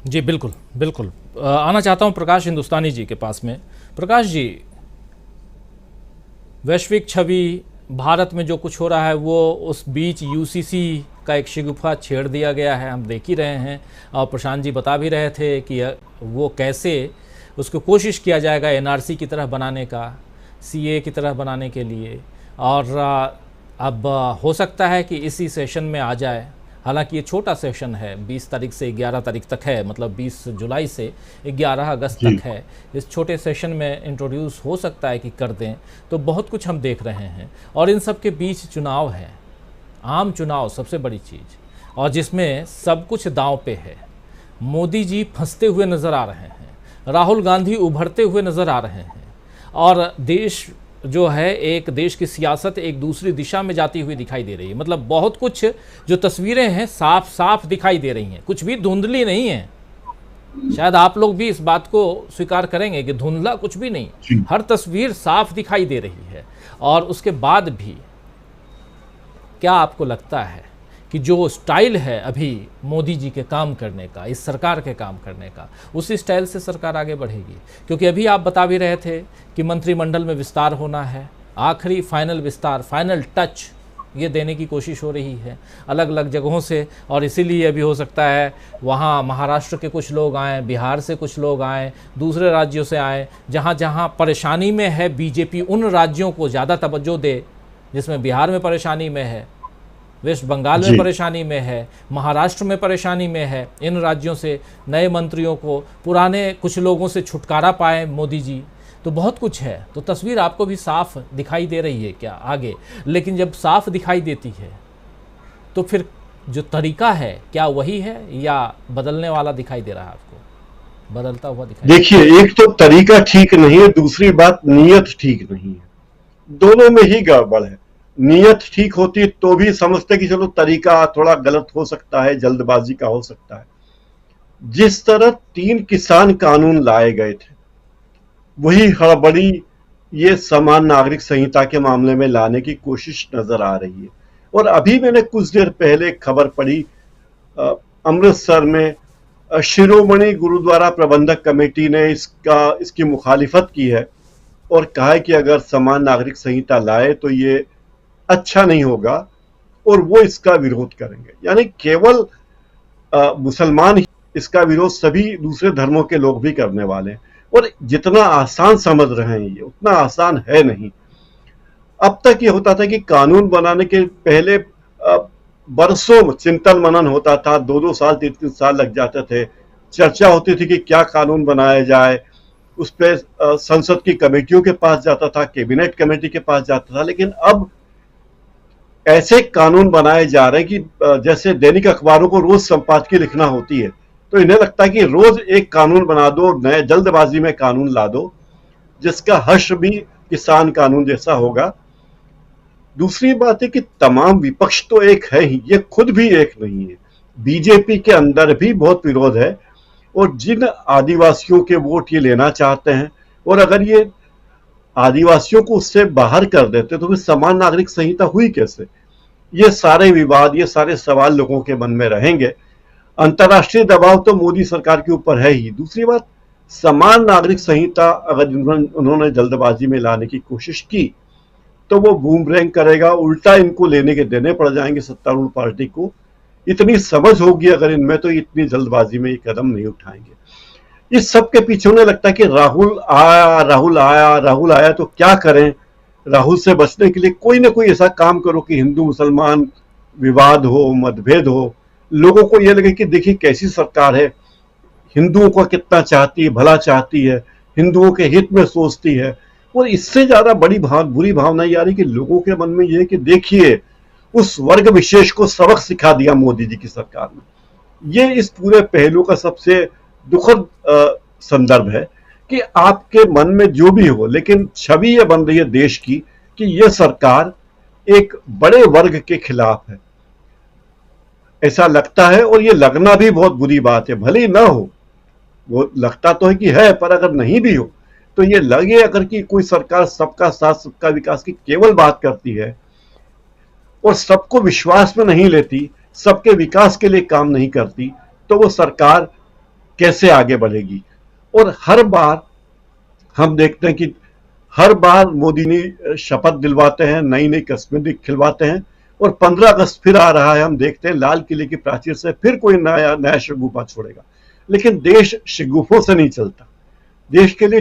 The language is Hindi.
जी बिल्कुल बिल्कुल। आना चाहता हूं प्रकाश हिंदुस्तानी जी के पास में। प्रकाश जी, वैश्विक छवि, भारत में जो कुछ हो रहा है वो उस बीच यूसीसी का एक शिगुफा छेड़ दिया गया है, हम देख ही रहे हैं। और प्रशांत जी बता भी रहे थे कि वो कैसे उसको कोशिश किया जाएगा एनआरसी की तरह बनाने का, सीए की तरह बनाने के लिए। और अब हो सकता है कि इसी सेशन में आ जाए। हालांकि ये छोटा सेशन है, 20 तारीख से 11 तारीख तक है, मतलब 20 जुलाई से 11 अगस्त जी। तक है। इस छोटे सेशन में इंट्रोड्यूस हो सकता है कि कर दें। तो बहुत कुछ हम देख रहे हैं और इन सब के बीच चुनाव है, आम चुनाव सबसे बड़ी चीज़, और जिसमें सब कुछ दांव पे है। मोदी जी फंसते हुए नज़र आ रहे हैं, राहुल गांधी उभरते हुए नज़र आ रहे हैं, और देश जो है, एक देश की सियासत एक दूसरी दिशा में जाती हुई दिखाई दे रही है। मतलब बहुत कुछ जो तस्वीरें हैं साफ साफ दिखाई दे रही हैं, कुछ भी धुंधली नहीं है। शायद आप लोग भी इस बात को स्वीकार करेंगे कि धुंधला कुछ भी नहीं, जी। हर तस्वीर साफ दिखाई दे रही है। और उसके बाद भी क्या आपको लगता है कि जो स्टाइल है अभी मोदी जी के काम करने का, इस सरकार के काम करने का, उसी स्टाइल से सरकार आगे बढ़ेगी? क्योंकि अभी आप बता भी रहे थे कि मंत्रिमंडल में विस्तार होना है, आखिरी फाइनल विस्तार, फाइनल टच ये देने की कोशिश हो रही है अलग अलग जगहों से। और इसीलिए अभी हो सकता है वहाँ महाराष्ट्र के कुछ लोग आएँ, बिहार से कुछ लोग आएँ, दूसरे राज्यों से आएँ। जहाँ जहाँ परेशानी में है बीजेपी, उन राज्यों को ज़्यादा तवज्जो दे। जिसमें बिहार में परेशानी में है, वेस्ट बंगाल में जी। परेशानी में है, महाराष्ट्र में परेशानी में है, इन राज्यों से नए मंत्रियों को, पुराने कुछ लोगों से छुटकारा पाए मोदी जी। तो बहुत कुछ है। तो तस्वीर आपको भी साफ दिखाई दे रही है क्या आगे? लेकिन जब साफ दिखाई देती है तो फिर जो तरीका है क्या वही है या बदलने वाला दिखाई दे रहा है आपको, बदलता हुआ दिखाई दे रहा देखिए, एक तो तरीका ठीक नहीं है, दूसरी बात नीयत ठीक नहीं है। दोनों में ही गड़बड़ है। नीयत ठीक होती तो भी समझते कि चलो तरीका थोड़ा गलत हो सकता है, जल्दबाजी का हो सकता है। जिस तरह 3 किसान कानून लाए गए थे, वही हड़बड़ी ये समान नागरिक संहिता के मामले में लाने की कोशिश नजर आ रही है। और अभी मैंने कुछ देर पहले खबर पढ़ी, अ, अमृतसर में शिरोमणि गुरुद्वारा प्रबंधक कमेटी ने इसकी मुखालिफत की है और कहा है कि अगर समान नागरिक संहिता लाए तो ये अच्छा नहीं होगा और वो इसका विरोध करेंगे। यानी केवल मुसलमान ही इसका विरोध, सभी दूसरे धर्मों के लोग भी करने वाले हैं। और जितना आसान समझ रहे हैं ये उतना आसान है नहीं। अब तक ये होता था कि कानून बनाने के पहले बरसों चिंतन मनन होता था, 2-2 साल 3-3 साल लग जाते थे। चर्चा होती थी कि क्या कानून बनाया जाए, उस पर संसद की कमेटियों के पास जाता था, कैबिनेट कमेटी के पास जाता था। लेकिन अब ऐसे कानून बनाए जा रहे हैं कि जैसे दैनिक अखबारों को रोज संपादकीय लिखना होती है, तो इन्हें लगता है कि रोज एक कानून बना दो, नए जल्दबाजी में कानून ला दो जिसका हश्र भी किसान कानून जैसा होगा। दूसरी बात है कि तमाम विपक्ष तो एक है ही, ये खुद भी एक नहीं है। बीजेपी के अंदर भी बहुत विरोध है और जिन आदिवासियों के वोट ये लेना चाहते हैं, और अगर ये आदिवासियों को उससे बाहर कर देते तो फिर समान नागरिक संहिता हुई कैसे? ये सारे विवाद, ये सारे सवाल लोगों के मन में रहेंगे। अंतर्राष्ट्रीय दबाव तो मोदी सरकार के ऊपर है ही। दूसरी बात, समान नागरिक संहिता अगर उन्होंने जल्दबाजी में लाने की कोशिश की तो वो बूमरैंग करेगा, उल्टा इनको लेने के देने पड़ जाएंगे सत्तारूढ़ पार्टी को। इतनी समझ होगी अगर इनमें तो इतनी जल्दबाजी में ये कदम नहीं उठाएंगे। इस सब के पीछे उन्हें लगता है कि राहुल आया, राहुल आया, राहुल आया तो क्या करें? राहुल से बचने के लिए कोई ना कोई ऐसा काम करो कि हिंदू मुसलमान विवाद हो, मतभेद हो, लोगों को यह लगे कि देखिए कैसी सरकार है, हिंदुओं को कितना चाहती है, भला चाहती है, हिंदुओं के हित में सोचती है। और इससे ज्यादा बुरी भावना ये आ रही कि लोगों के मन में ये कि देखिए उस वर्ग विशेष को सबक सिखा दिया मोदी जी की सरकार ने। ये इस पूरे पहलू का सबसे दुखद संदर्भ है कि आपके मन में जो भी हो, लेकिन छवि यह बन रही है देश की कि यह सरकार एक बड़े वर्ग के खिलाफ है, ऐसा लगता है। और ये लगना भी बहुत बुरी बात है, भले ही ना हो, वो लगता तो है कि है, पर अगर नहीं भी हो तो ये लगे अगर कि कोई सरकार सबका साथ सबका विकास की केवल बात करती है और सबको विश्वास में नहीं लेती, सबके विकास के लिए काम नहीं करती, तो वो सरकार कैसे आगे बढ़ेगी। और हर बार हम देखते हैं कि हर बार मोदी ने शपथ दिलवाते हैं, नई नई कश्मीरी खिलवाते हैं, और 15 अगस्त फिर आ रहा है, हम देखते हैं लाल किले की प्राचीर से फिर कोई नया नया शगुफा छोड़ेगा। लेकिन देश शगुफों से नहीं चलता, देश के लिए